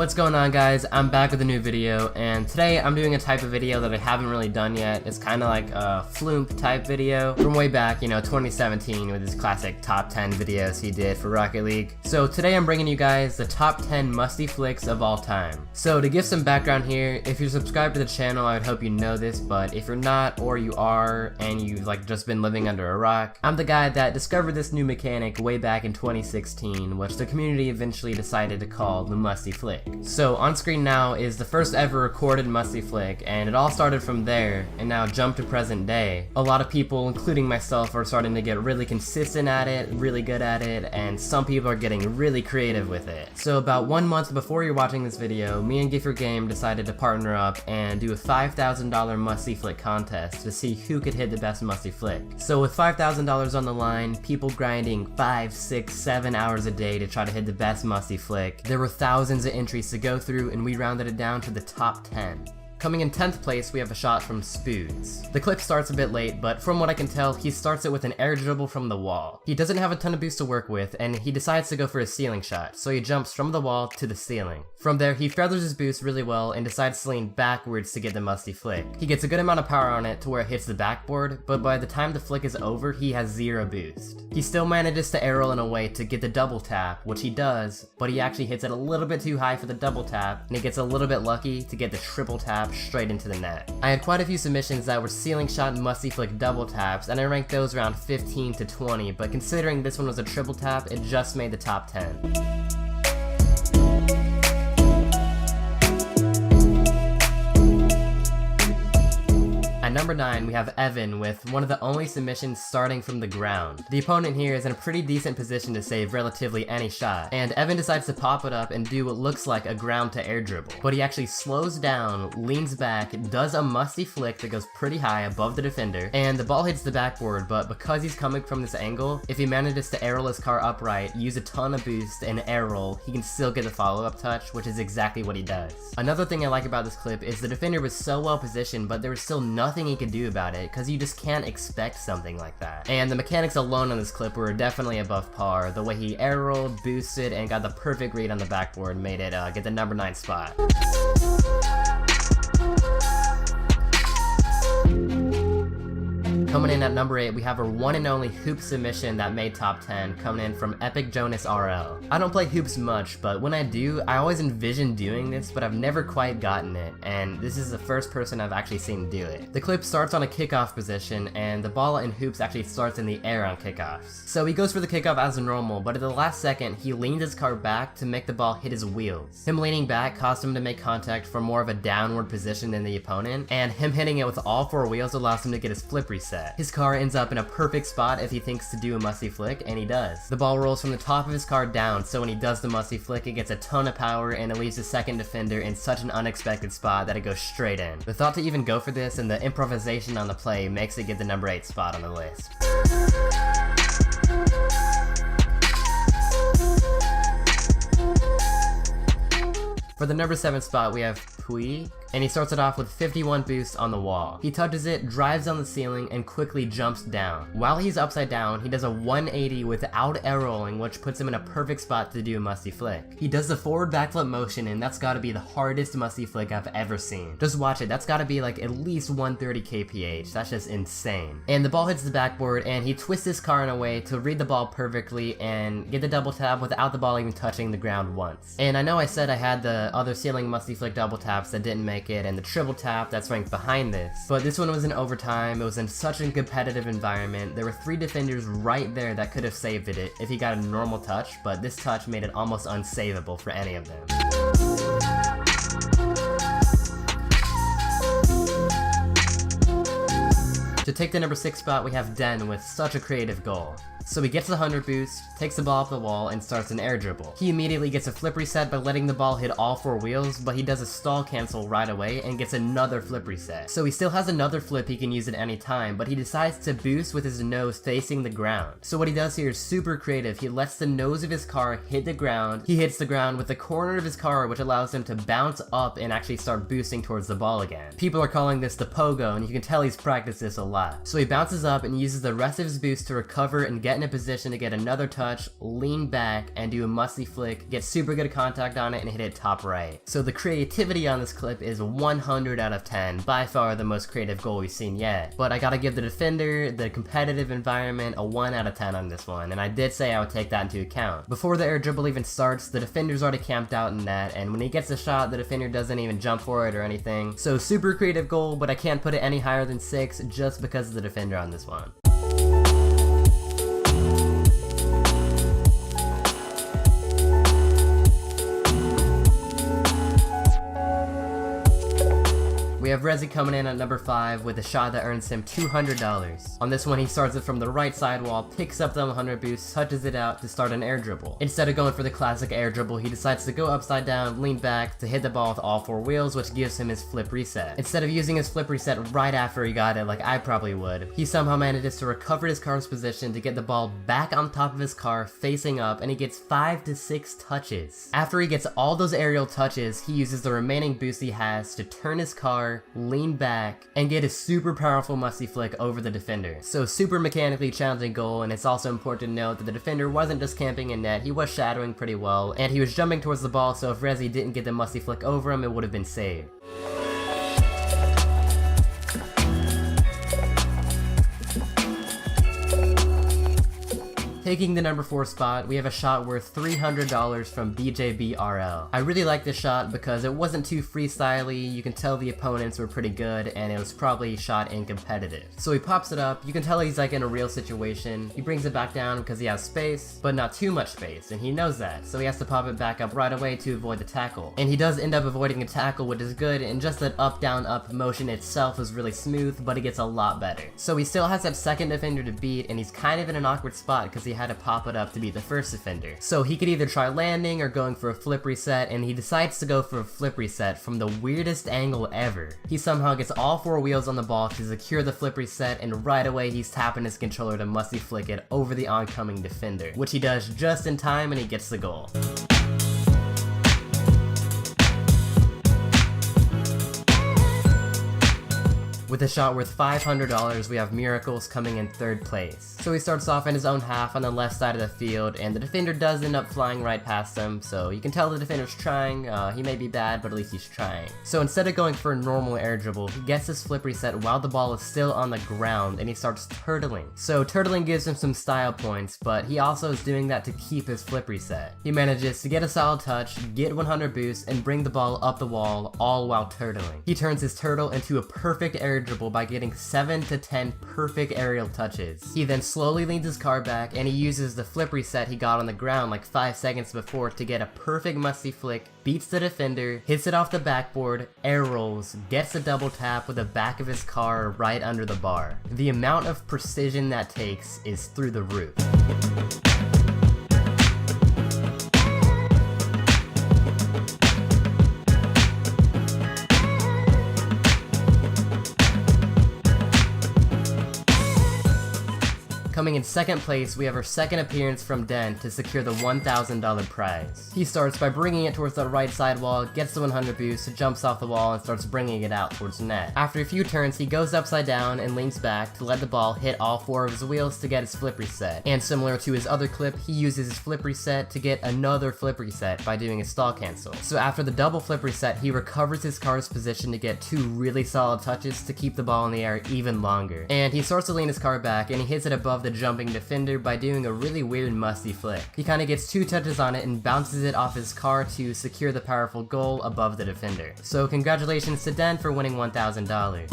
What's going on, guys? I'm back with a new video, and today I'm doing a type of video that I haven't really done yet. It's kind of like a fluke type video from way back, 2017 with his classic top 10 videos he did for Rocket League. So today I'm bringing you guys the top 10 musty flicks of all time. So to give some background here, if you're subscribed to the channel, I would hope you know this, but if you're not, or you are, and you've just been living under a rock, I'm the guy that discovered this new mechanic way back in 2016, which the community eventually decided to call the musty flick. So on screen now is the first ever recorded musty flick, and it all started from there, and now jump to present day. A lot of people, including myself, are starting to get really consistent at it, really good at it, and some people are getting really creative with it. So about 1 month before you're watching this video, me and Game decided to partner up and do a $5,000 musty flick contest to see who could hit the best musty flick. So with $5,000 on the line, people grinding 5, 6, 7 hours a day to try to hit the best musty flick, there were thousands of entries to go through, and we rounded it down to the top 10. Coming in 10th place, we have a shot from SPOODS. The clip starts a bit late, but from what I can tell, he starts it with an air dribble from the wall. He doesn't have a ton of boost to work with, and he decides to go for a ceiling shot, so he jumps from the wall to the ceiling. From there, he feathers his boost really well and decides to lean backwards to get the musty flick. He gets a good amount of power on it to where it hits the backboard, but by the time the flick is over, he has 0 boost. He still manages to air roll in a way to get the double tap, which he does, but he actually hits it a little bit too high for the double tap, and he gets a little bit lucky to get the triple tap straight into the net. I had quite a few submissions that were ceiling shot and musty flick double taps, and I ranked those around 15 to 20, but considering this one was a triple tap, it just made the top 10. At number 9, we have Evan with one of the only submissions starting from the ground. The opponent here is in a pretty decent position to save relatively any shot, and Evan decides to pop it up and do what looks like a ground to air dribble. But he actually slows down, leans back, does a musty flick that goes pretty high above the defender, and the ball hits the backboard, but because he's coming from this angle, if he manages to air roll his car upright, use a ton of boost, and air roll, he can still get the follow-up touch, which is exactly what he does. Another thing I like about this clip is the defender was so well positioned, but there was still nothing he could do about it, because you just can't expect something like that. And the mechanics alone on this clip were definitely above par. The way he air rolled, boosted, and got the perfect read on the backboard made it get the number 9 spot. Coming in at number 8, we have our one and only hoop submission that made top 10, coming in from EPICJONASRL. I don't play hoops much, but when I do, I always envision doing this, but I've never quite gotten it, and this is the first person I've actually seen do it. The clip starts on a kickoff position, and the ball in hoops actually starts in the air on kickoffs. So he goes for the kickoff as normal, but at the last second, he leans his car back to make the ball hit his wheels. Him leaning back caused him to make contact from more of a downward position than the opponent, and him hitting it with all 4 wheels allows him to get his flip reset. His car ends up in a perfect spot if he thinks to do a musty flick, and he does. The ball rolls from the top of his car down, so when he does the musty flick, it gets a ton of power and it leaves the second defender in such an unexpected spot that it goes straight in. The thought to even go for this and the improvisation on the play makes it get the number 8 spot on the list. For the number 7 spot, we have PIURL, and he starts it off with 51 boost on the wall. He touches it, drives on the ceiling, and quickly jumps down. While he's upside down, he does a 180 without air rolling, which puts him in a perfect spot to do a musty flick. He does the forward backflip motion, and that's gotta be the hardest musty flick I've ever seen. Just watch it, that's gotta be like at least 130 kph, that's just insane. And the ball hits the backboard, and he twists his car in a way to read the ball perfectly and get the double tap without the ball even touching the ground once. And I know I said I had the other ceiling musty flick double taps that didn't make it, and the triple tap that's ranked behind this, but this one was in overtime. It was in such a competitive environment. There were 3 defenders right there that could have saved it if he got a normal touch, but this touch made it almost unsavable for any of them. To take the number 6 spot, we have Den with such a creative goal. So he gets the 100 boost, takes the ball off the wall, and starts an air dribble. He immediately gets a flip reset by letting the ball hit all 4 wheels, but he does a stall cancel right away and gets another flip reset. So he still has another flip he can use at any time, but he decides to boost with his nose facing the ground. So what he does here is super creative. He lets the nose of his car hit the ground. He hits the ground with the corner of his car, which allows him to bounce up and actually start boosting towards the ball again. People are calling this the pogo, and you can tell he's practiced this a lot. So he bounces up and uses the rest of his boost to recover and get get in a position to get another touch, lean back, and do a musty flick, get super good contact on it, and hit it top right. So the creativity on this clip is 100 out of 10, by far the most creative goal we've seen yet. But I gotta give the defender, the competitive environment, a 1 out of 10 on this one, and I did say I would take that into account. Before the air dribble even starts, the defender's already camped out in net, and when he gets a shot, the defender doesn't even jump for it or anything. So super creative goal, but I can't put it any higher than 6 just because of the defender on this one. We have REHZZY coming in at number 5 with a shot that earns him $200. On this one, he starts it from the right sidewall, picks up the 100 boost, touches it out to start an air dribble. Instead of going for the classic air dribble, he decides to go upside down, lean back to hit the ball with all 4 wheels, which gives him his flip reset. Instead of using his flip reset right after he got it like I probably would, he somehow manages to recover his car's position to get the ball back on top of his car facing up, and he gets 5 to 6 touches. After he gets all those aerial touches, he uses the remaining boost he has to turn his car, lean back, and get a super powerful musty flick over the defender. So super mechanically challenging goal, and it's also important to note that the defender wasn't just camping in net, he was shadowing pretty well, and he was jumping towards the ball, so if REHZZY didn't get the musty flick over him, it would have been saved. Taking the number 4 spot, we have a shot worth $300 from BJBRL. I really like this shot because it wasn't too freestyly, you can tell the opponents were pretty good, and it was probably shot in competitive. So he pops it up, you can tell he's like in a real situation, he brings it back down because he has space, but not too much space, and he knows that, so he has to pop it back up right away to avoid the tackle. And he does end up avoiding a tackle, which is good, and just that up down up motion itself is really smooth, but it gets a lot better. So he still has that second defender to beat, and he's kind of in an awkward spot because he had to pop it up to beat the first defender. So he could either try landing or going for a flip reset, and he decides to go for a flip reset from the weirdest angle ever. He somehow gets all 4 wheels on the ball to secure the flip reset, and right away he's tapping his controller to musty flick it over the oncoming defender, which he does just in time, and he gets the goal. With a shot worth $500, we have MUIRICLES coming in 3rd place. So he starts off in his own half on the left side of the field, and the defender does end up flying right past him, so you can tell the defender's trying. He may be bad, but at least he's trying. So instead of going for a normal air dribble, he gets his flip reset while the ball is still on the ground, and he starts turtling. So turtling gives him some style points, but he also is doing that to keep his flip reset. He manages to get a solid touch, get 100 boost, and bring the ball up the wall, all while turtling. He turns his turtle into a perfect air dribble by getting 7 to 10 perfect aerial touches. He then slowly leans his car back, and he uses the flip reset he got on the ground like 5 seconds before to get a perfect musty flick, beats the defender, hits it off the backboard, air rolls, gets a double tap with the back of his car right under the bar. The amount of precision that takes is through the roof. Coming in 2nd place, we have our 2nd appearance from Den to secure the $1,000 prize. He starts by bringing it towards the right sidewall, gets the 100 boost, jumps off the wall, and starts bringing it out towards net. After a few turns, he goes upside down and leans back to let the ball hit all 4 of his wheels to get his flip reset. And similar to his other clip, he uses his flip reset to get another flip reset by doing a stall cancel. So after the double flip reset, he recovers his car's position to get 2 really solid touches to keep the ball in the air even longer. And he starts to lean his car back, and he hits it above the jumping defender by doing a really weird musty flick. He kinda gets 2 touches on it and bounces it off his car to secure the powerful goal above the defender. So congratulations to Den for winning $1,000.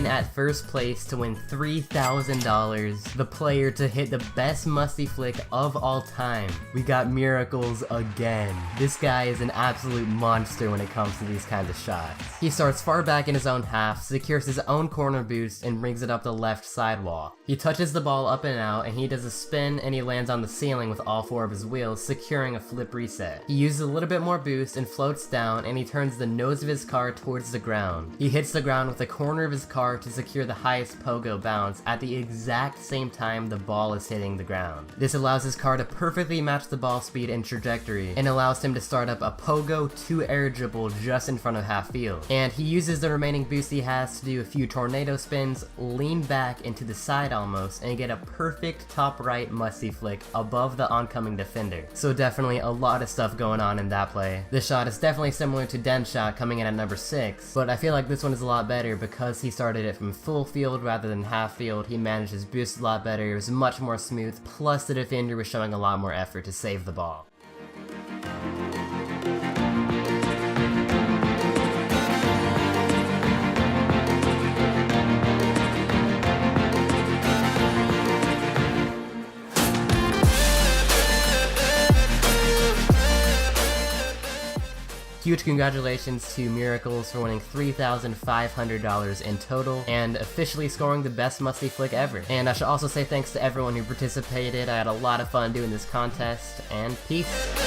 At 1st place to win $3,000, the player to hit the best musty flick of all time. We got MUIRICLES again. This guy is an absolute monster when it comes to these kinds of shots. He starts far back in his own half, secures his own corner boost, and brings it up the left sidewall. He touches the ball up and out, and he does a spin, and he lands on the ceiling with all 4 of his wheels, securing a flip reset. He uses a little bit more boost and floats down, and he turns the nose of his car towards the ground. He hits the ground with the corner of his car to to secure the highest pogo bounce at the exact same time the ball is hitting the ground. This allows his car to perfectly match the ball speed and trajectory, and allows him to start up a pogo to air dribble just in front of half field. And he uses the remaining boost he has to do a few tornado spins, lean back into the side almost, and get a perfect top right musty flick above the oncoming defender. So definitely a lot of stuff going on in that play. This shot is definitely similar to Den's shot coming in at number 6, but I feel like this one is a lot better because he started it from full field rather than half field. He managed his boost a lot better, it was much more smooth, plus the defender was showing a lot more effort to save the ball. Huge congratulations to MUIRICLES for winning $3,500 in total and officially scoring the best Musty flick ever. And I should also say thanks to everyone who participated. I had a lot of fun doing this contest, and peace.